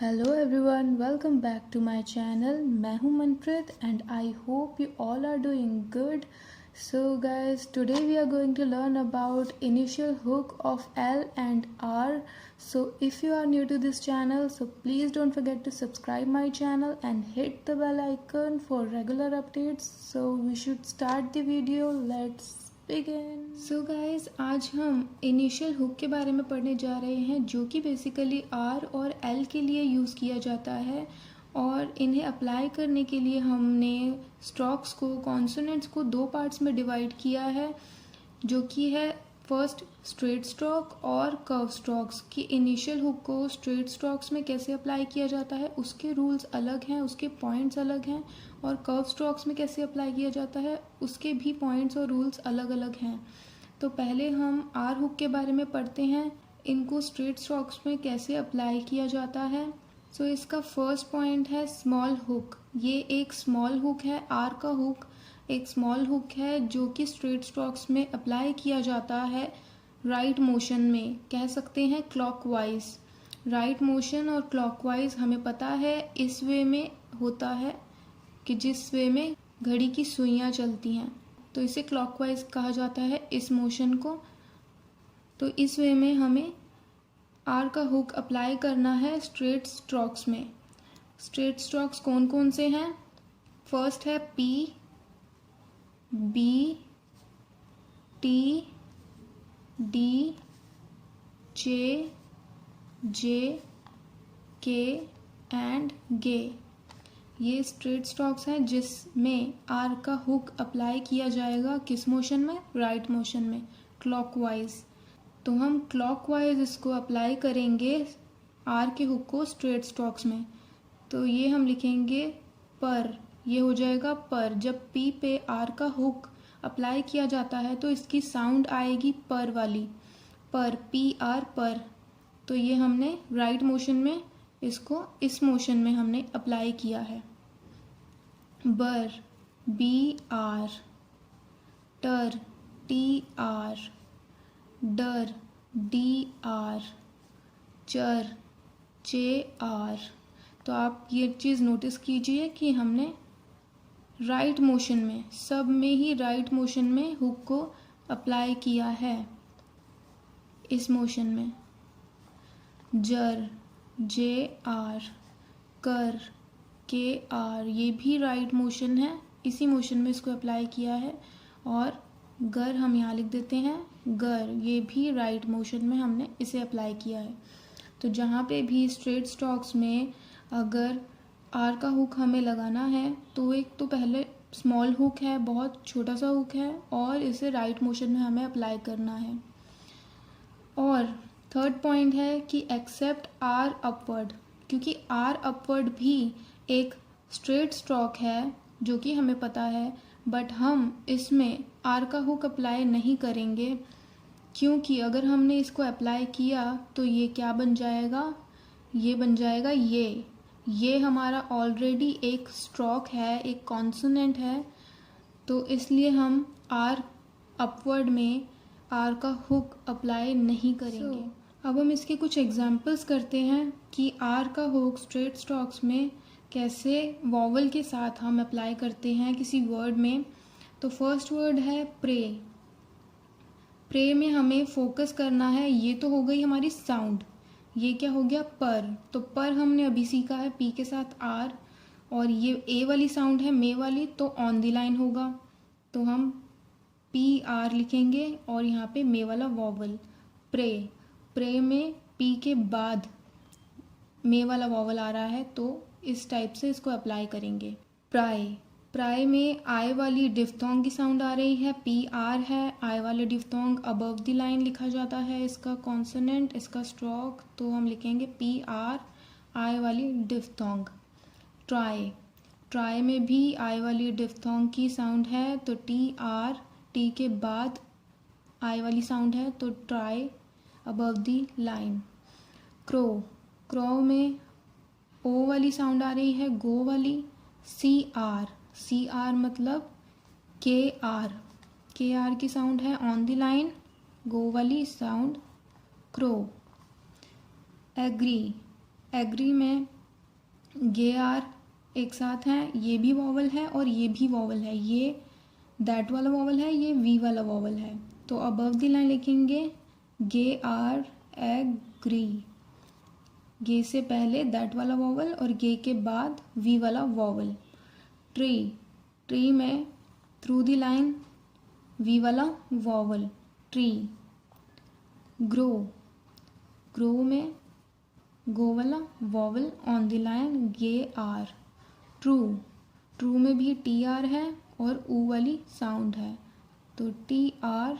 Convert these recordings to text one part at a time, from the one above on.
Hello everyone, welcome back to my channel. मैं हूं Manpreet and I hope you all are doing good. So guys, today we are going to learn about initial hook of L and R. So if you are new to this channel, so please don't forget to subscribe my channel and hit the bell icon for regular updates. So we should start the video. Let's begin. So guys, आज हम initial hook के बारे में पढ़ने जा रहे हैं, जो कि बेसिकली R और L के लिए यूज़ किया जाता है। और इन्हें अप्लाई करने के लिए हमने स्ट्रोक्स को, कॉन्सोनेंट्स को दो पार्ट्स में डिवाइड किया है, जो कि है फर्स्ट स्ट्रेट स्ट्रोक और कर्व स्ट्रोक्स। की इनिशियल हुक को स्ट्रेट स्ट्रोक्स में कैसे अप्लाई किया जाता है, उसके रूल्स अलग हैं, उसके पॉइंट्स अलग हैं। और कर्व स्ट्रोक्स में कैसे अप्लाई किया जाता है, उसके भी पॉइंट्स और रूल्स अलग अलग हैं। तो पहले हम आर हुक के बारे में पढ़ते हैं, इनको स्ट्रेट स्ट्रोक्स में कैसे अप्लाई किया जाता है। सो इसका फर्स्ट पॉइंट है स्मॉल हुक। ये एक स्मॉल हुक है, आर का हुक एक स्मॉल हुक है जो कि स्ट्रेट स्ट्रोक्स में अप्लाई किया जाता है राइट मोशन में, कह सकते हैं क्लॉकवाइज। राइट मोशन और क्लॉकवाइज हमें पता है इस वे में होता है कि जिस वे में घड़ी की सुइयां चलती हैं, तो इसे क्लॉकवाइज कहा जाता है इस मोशन को। तो इस वे में हमें आर का हुक अप्लाई करना है स्ट्रेट स्ट्रोक्स में। स्ट्रेट स्ट्रोक्स कौन कौन से हैं? फर्स्ट है पी, बी, टी, डी, जे, के एंड गे। ये स्ट्रेट स्ट्रोक्स हैं जिसमें आर का हुक अप्लाई किया जाएगा किस मोशन में? राइट मोशन में, क्लॉकवाइज। तो हम क्लॉकवाइज इसको अप्लाई करेंगे आर के हुक को स्ट्रेट स्ट्रोक्स में। तो ये हम लिखेंगे पर, ये हो जाएगा पर। जब पी पे आर का हुक अप्लाई किया जाता है तो इसकी साउंड आएगी पर वाली, पर, पी आर पर। तो ये हमने राइट मोशन में इसको इस मोशन में हमने अप्लाई किया है। बर, बी आर, टर, टी आर, डर, डी आर, चर, जे आर। तो आप ये चीज़ नोटिस कीजिए कि हमने राइट मोशन में, सब में ही राइट मोशन में हुक को अप्लाई किया है इस मोशन में। जर, जे आर, कर, के आर, ये भी राइट मोशन है, इसी मोशन में इसको अप्लाई किया है। और गर हम यहाँ लिख देते हैं गर, ये भी राइट मोशन में हमने इसे अप्लाई किया है। तो जहाँ पे भी स्ट्रेट स्ट्रोक्स में अगर आर का हुक हमें लगाना है तो एक तो पहले स्मॉल हुक है, बहुत छोटा सा हुक है, और इसे राइट मोशन में हमें अप्लाई करना है। और थर्ड पॉइंट है कि एक्सेप्ट आर अपवर्ड, क्योंकि आर अपवर्ड भी एक स्ट्रेट स्ट्रोक है जो कि हमें पता है, बट हम इसमें आर का हुक अप्लाई नहीं करेंगे, क्योंकि अगर हमने इसको अप्लाई किया तो ये क्या बन जाएगा? ये बन जाएगा ये हमारा ऑलरेडी एक स्ट्रोक है, एक कॉन्सोनेंट है। तो इसलिए हम आर अपवर्ड में आर का हुक अप्लाई नहीं करेंगे। अब हम इसके कुछ एग्जांपल्स करते हैं कि आर का हुक स्ट्रेट स्ट्रोक्स में कैसे वॉवल के साथ हम अप्लाई करते हैं किसी वर्ड में। तो फर्स्ट वर्ड है प्रे। प्रे में हमें फोकस करना है, ये तो हो गई हमारी साउंड, ये क्या हो गया? पर। तो पर हमने अभी सीखा है पी के साथ आर, और ये ए वाली साउंड है मे वाली, तो ऑन द लाइन होगा। तो हम पी आर लिखेंगे और यहाँ पे मे वाला वॉवल प्रे। प्रे में पी के बाद मे वाला वॉवल आ रहा है, तो इस टाइप से इसको अप्लाई करेंगे। प्राय, प्राय में आई वाली डिफ्थोंग की साउंड आ रही है, पी आर है, आई वाले डिफ्थोंग अबव द लाइन लिखा जाता है इसका कॉन्सोनेंट, इसका स्ट्रोक, तो हम लिखेंगे पी आर, आई वाली डिफ्थोंग। ट्राई, ट्राई में भी आई वाली डिफ्थोंग की साउंड है, तो टी आर, टी के बाद आई वाली साउंड है, तो try above the line. Crow, crow में ओ वाली साउंड आ रही है, गो वाली। सी आर, सी आर मतलब के आर, के आर की साउंड है ऑन द लाइन, गो वाली साउंड क्रो। एग्री, एग्री में गे आर एक साथ हैं, ये भी वॉवल है और ये भी वॉवल है, ये दैट वाला वॉवल है, ये वी वाला वॉवल है। तो अबव द लाइन लिखेंगे गे आर एग्री, गे से पहले दैट वाला वॉवल और गे के बाद वी वाला वॉवल। ट्री, ट्री में थ्रू द लाइन वी वाला वॉवल ट्री। ग्रो, ग्रो में गो वाला vowel on the line G R. True, true में भी टी आर है और ऊ वाली साउंड है, तो T R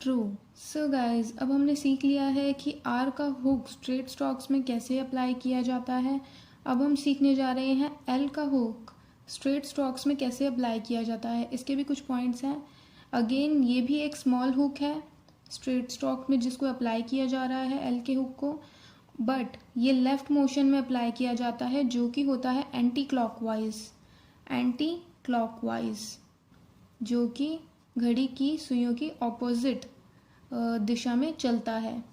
true. So guys, अब हमने सीख लिया है कि आर का हुक स्ट्रेट स्ट्रोक्स में कैसे अप्लाई किया जाता है। अब हम सीखने जा रहे हैं एल का हुक स्ट्रेट स्ट्रोक्स में कैसे अप्लाई किया जाता है। इसके भी कुछ पॉइंट्स हैं। अगेन ये भी एक स्मॉल हुक है स्ट्रेट स्ट्रोक में जिसको अप्लाई किया जा रहा है एल के हुक को, बट ये लेफ्ट मोशन में अप्लाई किया जाता है जो कि होता है एंटी क्लॉकवाइज, एंटी क्लॉकवाइज, जो कि घड़ी की सुइयों की ऑपोजिट दिशा में चलता है।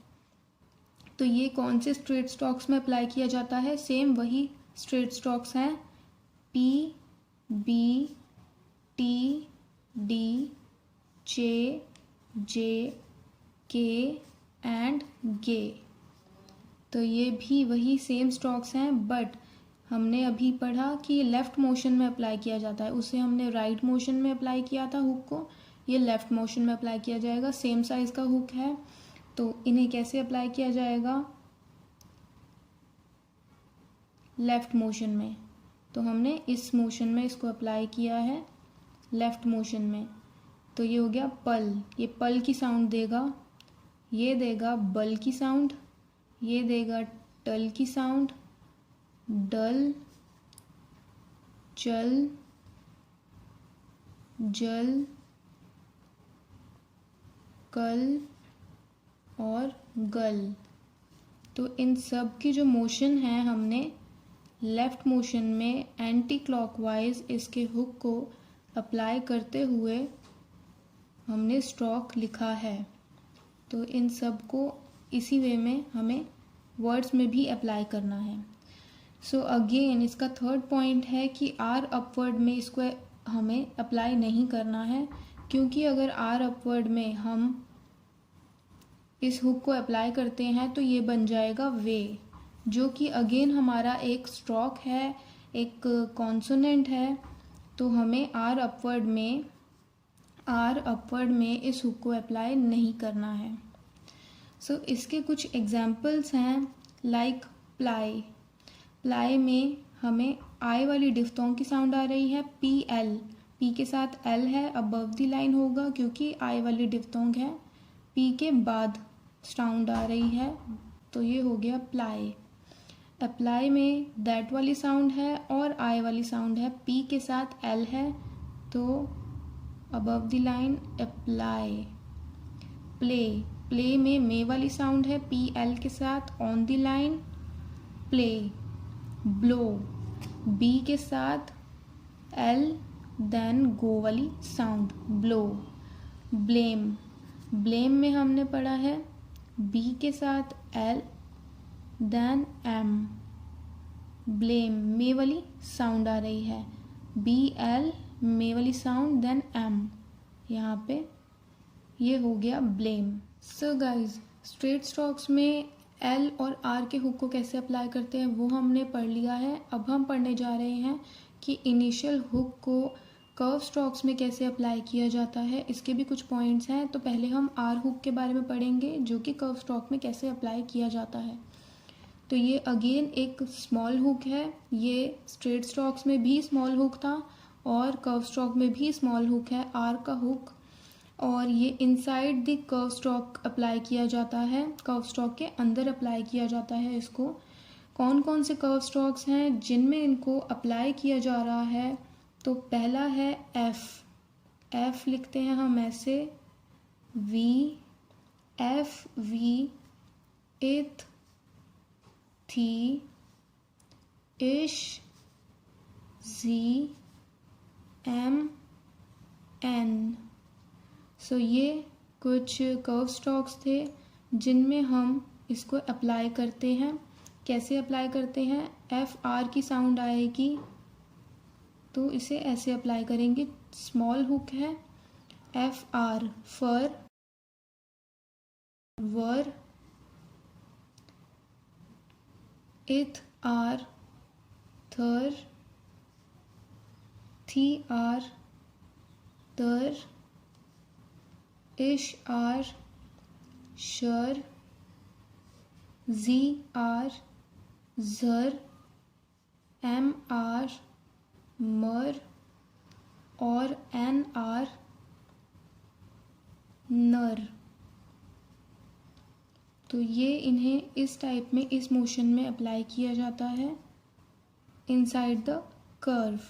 तो ये कौन से स्ट्रेट स्ट्रोक्स में अप्लाई किया जाता है? सेम वही स्ट्रेट स्ट्रोक्स हैं पी, बी, टी, डी, जे, के एंड गे। तो ये भी वही सेम स्ट्रोक्स हैं, बट हमने अभी पढ़ा कि ये लेफ्ट मोशन में अप्लाई किया जाता है, उसे हमने राइट मोशन में अप्लाई किया था हुक को, ये लेफ्ट मोशन में अप्लाई किया जाएगा। सेम साइज का हुक है, तो इन्हें कैसे अप्लाई किया जाएगा? लेफ्ट मोशन में। तो हमने इस मोशन में इसको अप्लाई किया है लेफ्ट मोशन में। तो ये हो गया पल, ये पल की साउंड देगा, ये देगा बल की साउंड, ये देगा टल की साउंड, डल, चल, जल, कल और गल। तो इन सब की जो मोशन है हमने लेफ्ट मोशन में एंटी क्लॉकवाइज इसके हुक को अप्लाई करते हुए हमने स्ट्रोक लिखा है। तो इन सब को इसी वे में हमें वर्ड्स में भी अप्लाई करना है। सो अगेन इसका थर्ड पॉइंट है कि आर अपवर्ड में इसको हमें अप्लाई नहीं करना है, क्योंकि अगर आर अपवर्ड में हम इस हुक को अप्लाई करते हैं तो ये बन जाएगा वे, जो कि अगेन हमारा एक स्ट्रोक है, एक कॉन्सोनेंट है। तो हमें आर अपवर्ड में इस हुक को अप्लाई नहीं करना है। सो इसके कुछ एग्जाम्पल्स हैं लाइक प्लाई। प्लाई में हमें आई वाली डिफ्थोंग की साउंड आ रही है पी एल, पी के साथ एल है, अबव द लाइन होगा क्योंकि आई वाली डिफ्थोंग है, पी के बाद साउंड आ रही है, तो ये हो गया प्लाई। अप्लाई में दैट वाली साउंड है और आई वाली साउंड है, पी के साथ एल है, तो above the line apply. Play, play में मे वाली साउंड है पी एल के साथ on the line play. Blow, B के साथ एल देन गो वाली साउंड ब्लो। ब्लेम, ब्लेम में हमने पढ़ा है बी के साथ एल देन एम, ब्लेम मे वाली साउंड आ रही है, बी एल मे वाली साउंड देन एम, यहाँ पे ये हो गया blame. So guys, straight strokes में एल और आर के हुक को कैसे अप्लाई करते हैं वो हमने पढ़ लिया है। अब हम पढ़ने जा रहे हैं कि इनिशियल हुक को कर्व स्ट्रोक्स में कैसे अप्लाई किया जाता है। इसके भी कुछ पॉइंट्स हैं। तो पहले हम आर हुक के बारे में पढ़ेंगे जो कि कर्व स्ट्रोक में कैसे अप्लाई किया जाता है। तो ये अगेन एक स्मॉल हुक है, ये स्ट्रेट स्ट्रोक्स में भी स्मॉल हुक था और कर्व स्ट्रोक में भी स्मॉल हुक है आर का हुक, और ये inside the curve stroke apply किया जाता है, कर्व स्ट्रोक के अंदर अप्लाई किया जाता है इसको। कौन कौन से कर्व स्ट्रोक्स हैं जिनमें इनको अप्लाई किया जा रहा है? तो पहला है एफ, एफ लिखते हैं हम ऐसे, वी, एफ वी, इथ, थी, इश, जी, एम, एन। सो ये कुछ कर्व स्ट्रोक्स थे जिनमें हम इसको अप्लाई करते हैं। कैसे अप्लाई करते हैं, एफ आर की साउंड आएगी तो इसे ऐसे अप्लाई करेंगे। स्मॉल हुक है, एफ आर फर, वर, इथ आर थर, थी आर तर, इश आर शर, जी आर जर, एम आर मर और एन आर नर। तो ये इन्हें इस टाइप में, इस मोशन में अप्लाई किया जाता है inside the curve.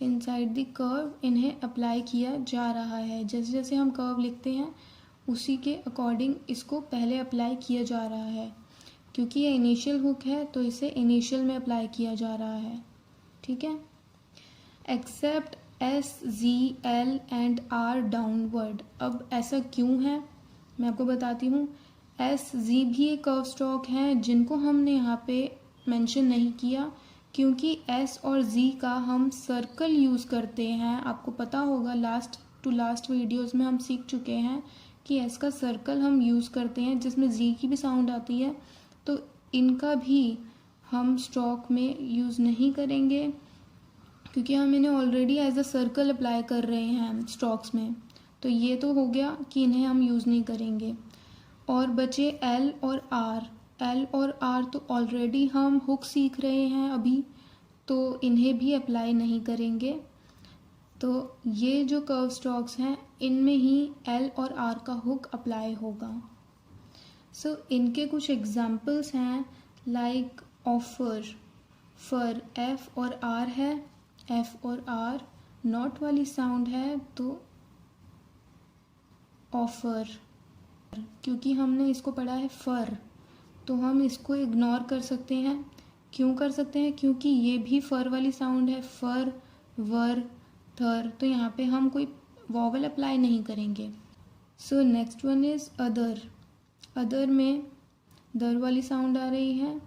Inside the curve इन्हें अप्लाई किया जा रहा है। जैसे जैसे हम कर्व लिखते हैं उसी के अकॉर्डिंग इसको पहले अप्लाई किया जा रहा है। क्योंकि ये इनिशियल हुक है तो इसे इनिशियल में अप्लाई किया जा रहा है। ठीक है। Except S, G, L and R downward. अब ऐसा क्यों है मैं आपको बताती हूँ। एस, जी भी एक कर्व स्ट्रोक हैं जिनको हमने यहाँ पे मेंशन नहीं किया क्योंकि एस और जी का हम सर्कल यूज़ करते हैं। आपको पता होगा लास्ट टू लास्ट वीडियोस में हम सीख चुके हैं कि एस का सर्कल हम यूज़ करते हैं जिसमें जी की भी साउंड आती है। तो इनका भी हम स्ट्रोक में यूज़ नहीं करेंगे क्योंकि हम इन्हें already as a circle apply कर रहे हैं स्ट्रोक्स में। तो ये तो हो गया कि इन्हें हम यूज़ नहीं करेंगे। और बचे एल और आर। एल और आर तो ऑलरेडी हम हुक सीख रहे हैं अभी, तो इन्हें भी अप्लाई नहीं करेंगे। तो ये जो कर्व स्ट्रोक्स हैं इनमें ही एल और आर का हुक अप्लाई होगा। सो इनके कुछ एग्जाम्पल्स हैं लाइक ऑफर, फर, एफ और आर है, एफ और आर नॉट वाली साउंड है तो ऑफर। क्योंकि हमने इसको पढ़ा है फर तो हम इसको इग्नोर कर सकते हैं। क्यों कर सकते हैं? क्योंकि ये भी फर वाली साउंड है, फर, वर, थर। तो यहाँ पे हम कोई वॉवल अप्लाई नहीं करेंगे। So next one is other. Other में दर वाली साउंड आ रही है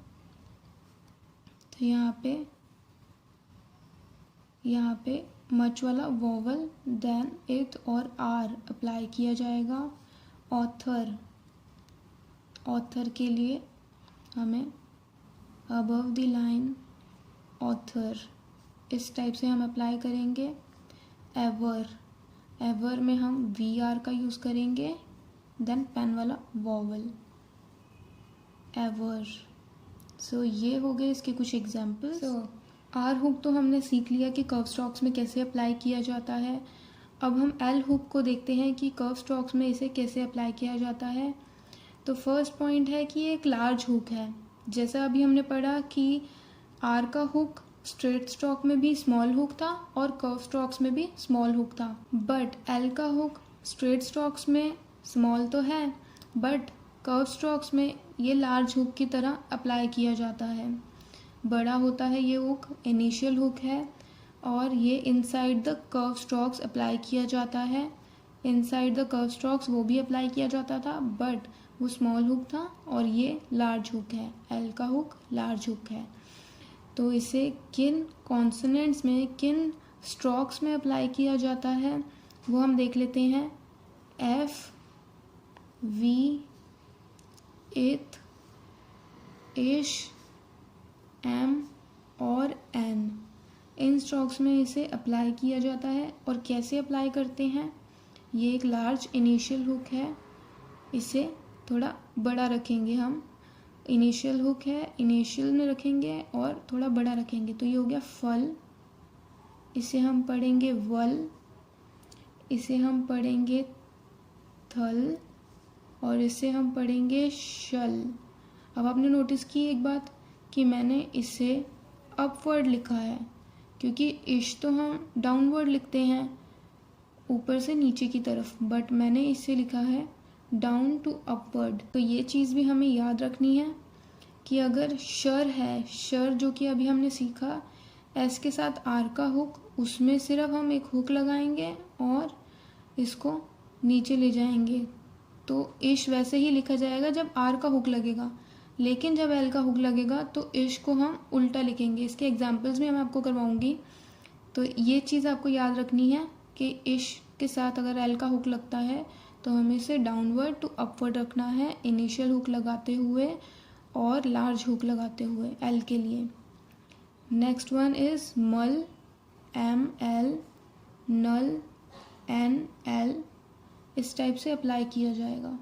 तो यहाँ पे मच वाला वॉवल देन इथ और आर अप्लाई किया जाएगा। ऑथर, ऑथर के लिए हमें अबव द लाइन ऑथर इस टाइप से हम अप्लाई करेंगे। एवर, एवर में हम वी आर का यूज़ करेंगे देन पेन वाला वॉवल एवर। सो ये हो गए इसके कुछ एग्जाम्पल्स। सो आर हुक तो हमने सीख लिया कि कर्व स्ट्रोक्स में कैसे अप्लाई किया जाता है। अब हम एल हुक को देखते हैं कि कर्व स्ट्रोक्स में इसे कैसे अप्लाई किया जाता है। तो फर्स्ट पॉइंट है कि ये एक लार्ज हुक है। जैसा अभी हमने पढ़ा कि आर का हुक स्ट्रेट स्ट्रोक में भी स्मॉल हुक था और कर्व स्ट्रोक्स में भी स्मॉल हुक था। बट एल का हुक स्ट्रेट स्ट्रोक्स में स्मॉल तो है बट कर्व स्ट्रोक्स में ये लार्ज हुक की तरह अप्लाई किया जाता है। बड़ा होता है ये हुक, इनिशियल हुक है और ये inside the curve strokes apply किया जाता है। इनसाइड द कर्व स्ट्रोक्स वो भी अप्लाई किया जाता था बट वो स्मॉल हुक था और ये लार्ज हुक है। एल का हुक लार्ज हुक है। तो इसे किन कॉन्सोनेंट्स में, किन स्ट्रोक्स में अप्लाई किया जाता है वो हम देख लेते हैं। एफ, वी, इथ, इश, एम और एन, इन स्ट्रोक्स में इसे अप्लाई किया जाता है। और कैसे अप्लाई करते हैं, ये एक लार्ज इनिशियल हुक है, इसे थोड़ा बड़ा रखेंगे हम। इनिशियल हुक है, इनिशियल में रखेंगे और थोड़ा बड़ा रखेंगे। तो ये हो गया फल, इसे हम पढ़ेंगे वल, इसे हम पढ़ेंगे थल और इसे हम पढ़ेंगे शल। अब आपने नोटिस की एक बात कि मैंने इसे अपवर्ड लिखा है क्योंकि इश तो हम डाउनवर्ड लिखते हैं ऊपर से नीचे की तरफ, बट मैंने इसे लिखा है डाउन टू अपवर्ड। तो ये चीज़ भी हमें याद रखनी है कि अगर शर है, शर जो कि अभी हमने सीखा एस के साथ आर का हुक, उसमें सिर्फ हम एक हुक लगाएंगे और इसको नीचे ले जाएंगे। तो इश वैसे ही लिखा जाएगा जब आर का हुक लगेगा, लेकिन जब एल का हुक लगेगा तो इश को हम उल्टा लिखेंगे। इसके एग्जाम्पल्स भी मैं आपको करवाऊंगी। तो ये चीज़ आपको याद रखनी है कि इश के साथ अगर एल का हुक लगता है तो हमें इसे डाउनवर्ड टू अपवर्ड रखना है, इनिशियल हुक लगाते हुए और लार्ज हुक लगाते हुए एल के लिए। Next one is mal, M L, nal, N L, इस टाइप से अप्लाई किया जाएगा।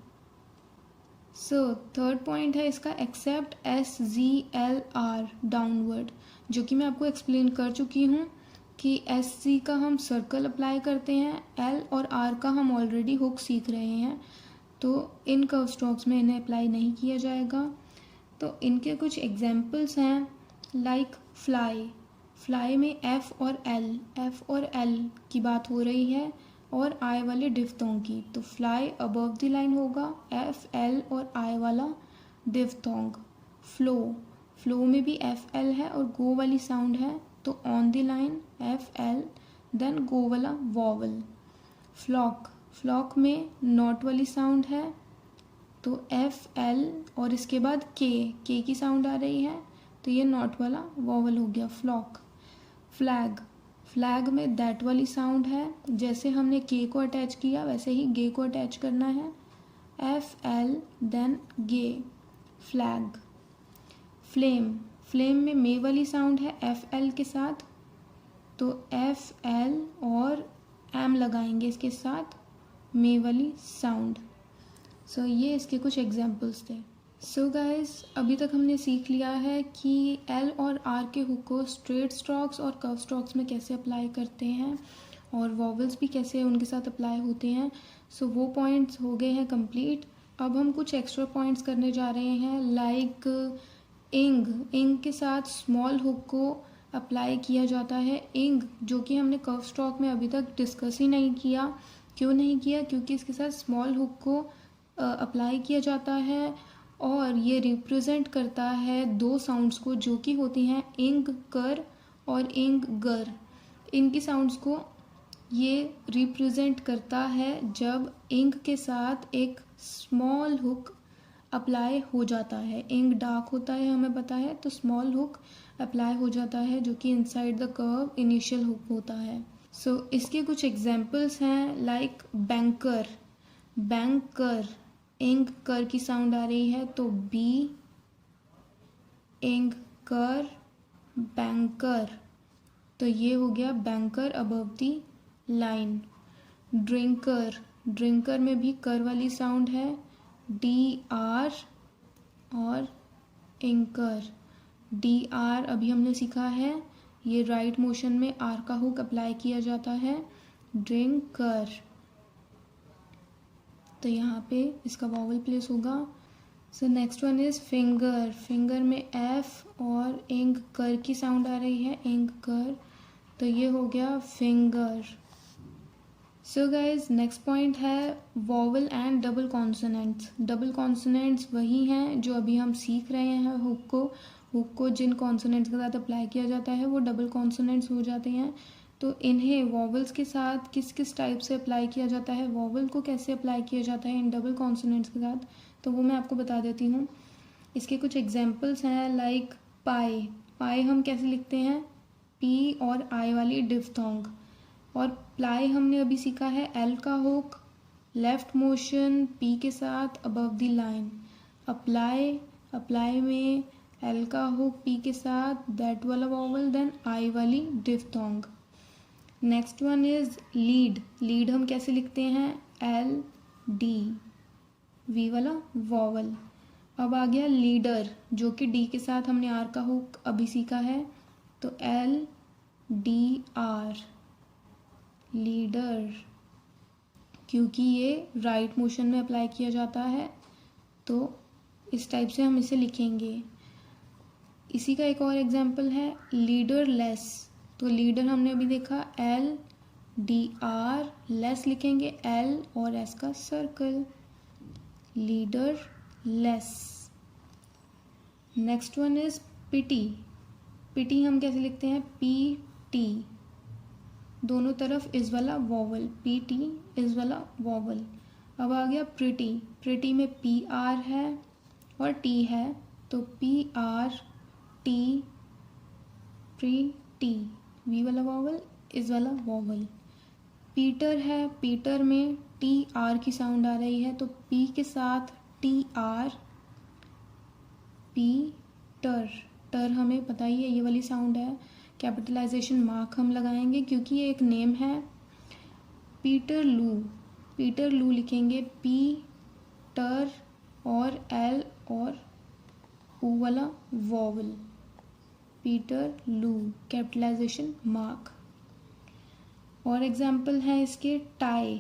सो थर्ड पॉइंट है इसका except S G L R downward, जो कि मैं आपको एक्सप्लेन कर चुकी हूँ कि एस सी का हम सर्कल अप्लाई करते हैं, एल और आर का हम ऑलरेडी हुक सीख रहे हैं, तो इन कर्व स्ट्रोक्स में इन्हें अप्लाई नहीं किया जाएगा। तो इनके कुछ एग्जाम्पल्स हैं लाइक फ्लाई। फ्लाई में एफ और एल की बात हो रही है और आई वाले डिफ्थोंग की, तो फ्लाई अबव द लाइन होगा, एफ एल और आई वाला डिफ्थोंग। फ्लो में भी एफ एल है और गो वाली साउंड है, तो on the line F L then go वाला वॉवल। फ्लॉक में नॉट वाली साउंड है, तो एफ एल और इसके बाद के की साउंड आ रही है, तो ये नॉट वाला वॉवल हो गया फ्लॉक। फ्लैग में दैट वाली साउंड है, जैसे हमने के को अटैच किया वैसे ही गे को अटैच करना है, एफ एल देन गे फ्लैग। फ्लेम में मे वाली साउंड है एफ एल के साथ, तो एफ एल और एम लगाएंगे इसके साथ मे वाली साउंड। सो ये इसके कुछ एग्जाम्पल्स थे। सो गाइस, अभी तक हमने सीख लिया है कि एल और आर के हुक को स्ट्रेट स्ट्रोक्स और कर्व स्ट्रोक्स में कैसे अप्लाई करते हैं और वॉवल्स भी कैसे उनके साथ अप्लाई होते हैं। सो वो पॉइंट्स हो गए हैं कंप्लीट। अब हम कुछ एक्स्ट्रा पॉइंट्स करने जा रहे हैं, लाइक इंग के साथ स्मॉल हुक को अप्लाई किया जाता है। इंग जो कि हमने कर्व स्ट्रोक में अभी तक डिस्कस ही नहीं किया। क्यों नहीं किया? क्योंकि इसके साथ स्मॉल हुक को अप्लाई किया जाता है और ये रिप्रेजेंट करता है दो साउंड्स को जो कि होती हैं इंग कर और इंग गर। इनकी साउंड्स को ये रिप्रेजेंट करता है जब इंग के साथ एक स्मॉल हुक अप्लाई हो जाता है। इंग डार्क होता है हमें पता है, तो स्मॉल हुक अप्लाई हो जाता है जो कि inside the curve initial hook होता है। सो इसके कुछ एग्जांपल्स हैं लाइक बैंकर। इंग कर की साउंड आ रही है, तो बी इंग कर बैंकर, तो ये हो गया बैंकर अबव दी लाइन। ड्रिंकर में भी कर वाली साउंड है, डी आर और इंकर। डी आर अभी हमने सीखा है, ये राइट मोशन में आर का हुक अप्लाई किया जाता है, ड्रिंकर। तो यहाँ पे इसका वॉवल प्लेस होगा। So next one is finger में एफ और इंग कर की साउंड आ रही है, इंग कर, तो ये हो गया finger. So guys next point है vowel and double consonants. Double consonants वही हैं जो अभी हम सीख रहे हैं। हुक को जिन कॉन्सोनेंट्स के साथ अप्लाई किया जाता है वो डबल कॉन्सोनेंट्स हो जाते हैं। तो इन्हें वॉवल्स के साथ किस किस टाइप से अप्लाई किया जाता है, वॉवल को कैसे अप्लाई किया जाता है इन डबल कॉन्सोनेंट्स के साथ, तो वो मैं आपको बता देती हूँ। इसके कुछ एग्जांपल्स हैं लाइक पाई हम कैसे लिखते हैं, पी और आई वाली डिफ्थोंग। और प्लाई हमने अभी सीखा है एल का हुक, लेफ्ट मोशन पी के साथ अबव द लाइन। अप्लाई में एल का हुक पी के साथ दैट वाला वॉवल, देन आई वाली diphthong. Next one is lead हम कैसे लिखते हैं, एल डी वी वाला वॉवल। अब आ गया लीडर जो कि डी के साथ हमने आर का हुक अभी सीखा है, तो एल डी आर लीडर। क्योंकि ये राइट मोशन में अप्लाई किया जाता है तो इस टाइप से हम इसे लिखेंगे। इसी का एक और एग्जाम्पल है लीडरलेस। तो लीडर हमने अभी देखा एल डी आर, लेस लिखेंगे एल और एस का circle, leaderless. Next one is pity हम कैसे लिखते हैं, पी टी, दोनों तरफ इस वाला वॉवल, पी टी इस वाला वॉवल। अब आ गया प्रिटी में पी आर है और टी है, तो PRT, टी, वी वाला वॉवल, इस वाला वॉवल। पीटर है, पीटर में TR की साउंड आ रही है, तो P के साथ TR, पीटर। टर हमें पता ही है ये वाली साउंड है, कैपिटलाइजेशन मार्क हम लगाएंगे क्योंकि ये एक नेम है। पीटर लू, पीटर लू लिखेंगे पीटर और L और U वाला वॉवल, पीटर लू, कैपिटलाइजेशन मार्क। और एग्जाम्पल है इसके टाई,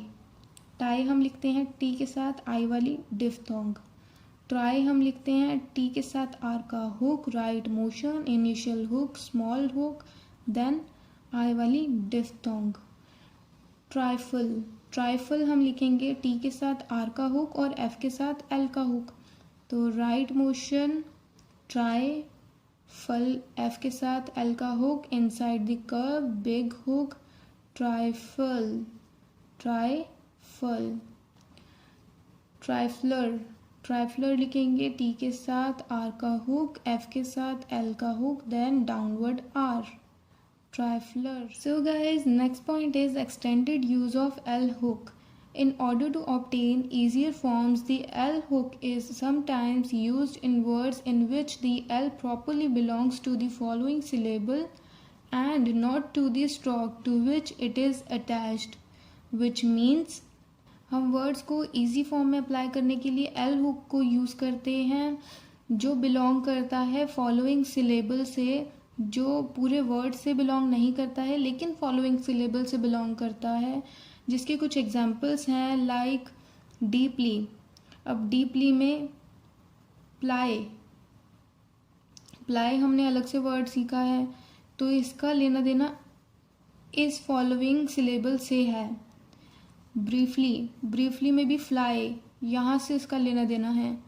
टाई हम लिखते हैं T के साथ I वाली डिफ्थोंग। ट्राई हम लिखते हैं T के साथ R का hook, right motion, initial hook, small hook, then I वाली डिफ्थोंग। ट्राइफल, ट्राइफल हम लिखेंगे T के साथ R का हुक और F के साथ L का हुक, तो right motion, trifle, F के साथ L का hook, inside the curve, big hook, trifle, trifle. Trifler, trifler लिखेंगे T के साथ R का हुक, F के साथ L का hook, then downward R, trifler. So guys, next point is extended use of L hook. In order to obtain easier forms, the L hook is sometimes used in words in which the L properly belongs to the following syllable and not to the stroke to which it is attached, which means हम words को easy form में apply करने के लिए L hook को use करते हैं जो बिलोंग करता है फॉलोइंग सिलेबल से, जो पूरे वर्ड से बिलोंग नहीं करता है लेकिन फॉलोइंग सिलेबल से बिलोंग करता है, जिसके कुछ एग्जांपल्स हैं लाइक डीपली। अब डीपली में प्लाई, प्लाई हमने अलग से वर्ड सीखा है, तो इसका लेना देना इस फॉलोइंग सिलेबल से है। ब्रीफली, ब्रीफली में भी फ्लाई, यहाँ से इसका लेना देना है,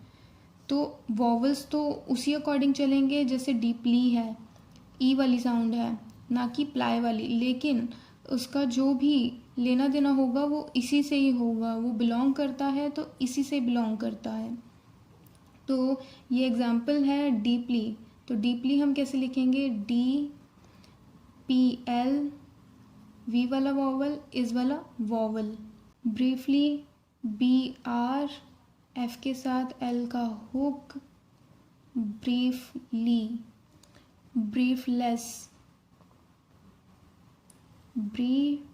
तो वॉवल्स तो उसी अकॉर्डिंग चलेंगे जैसे डीपली है, ई वाली साउंड है ना कि प्लाई वाली, लेकिन उसका जो भी लेना देना होगा वो इसी से ही होगा, वो बिलोंग करता है तो इसी से बिलोंग करता है। तो ये एग्जाम्पल है डीपली, तो डीपली हम कैसे लिखेंगे, DPL, वी वाला वॉवल, इस वाला वॉवल। ब्रीफली, BR, F के साथ L का हुक, ब्रीफली। ब्रीफलेस, ब्रीफलेस।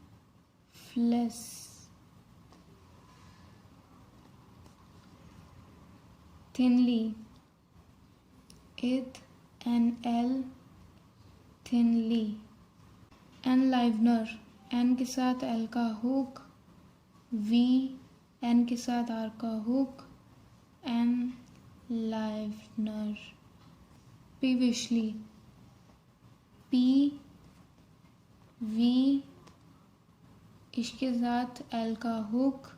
थिनली, इथ NL, थिनली। एनलाइवनर, N के साथ L का हुक, V, N के साथ R का हुक, एनलाइवनर। पीविशली, PV, इसके साथ L का हुक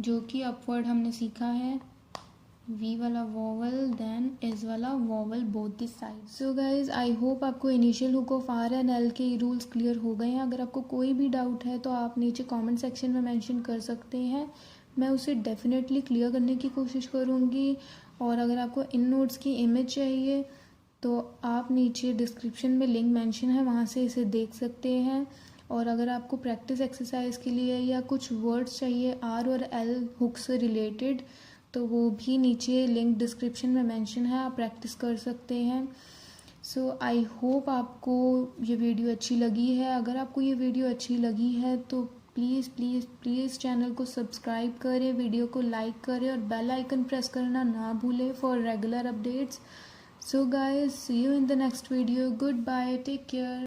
जो कि अपवर्ड हमने सीखा है, V वाला वॉवल, देन इस वाला vowel both the side. So guys, I hope आपको initial hook of R and L के रूल्स क्लियर हो गए हैं। अगर आपको कोई भी डाउट है तो आप नीचे कमेंट सेक्शन में मेंशन कर सकते हैं, मैं उसे डेफिनेटली क्लियर करने की कोशिश करूँगी। और अगर आपको इन नोट्स की इमेज चाहिए तो आप नीचे डिस्क्रिप्शन में लिंक मेंशन है, वहाँ से इसे देख सकते हैं। और अगर आपको प्रैक्टिस एक्सरसाइज के लिए या कुछ वर्ड्स चाहिए R और L हुक से रिलेटेड, तो वो भी नीचे लिंक डिस्क्रिप्शन में मेंशन है, आप प्रैक्टिस कर सकते हैं। सो आई होप आपको ये वीडियो अच्छी लगी है। अगर आपको ये वीडियो अच्छी लगी है तो प्लीज़ प्लीज़ प्लीज़ चैनल को सब्सक्राइब करें, वीडियो को लाइक करें और बेल आइकन प्रेस करना ना भूलें for regular updates. So guys, see you in the next video. Goodbye, take care.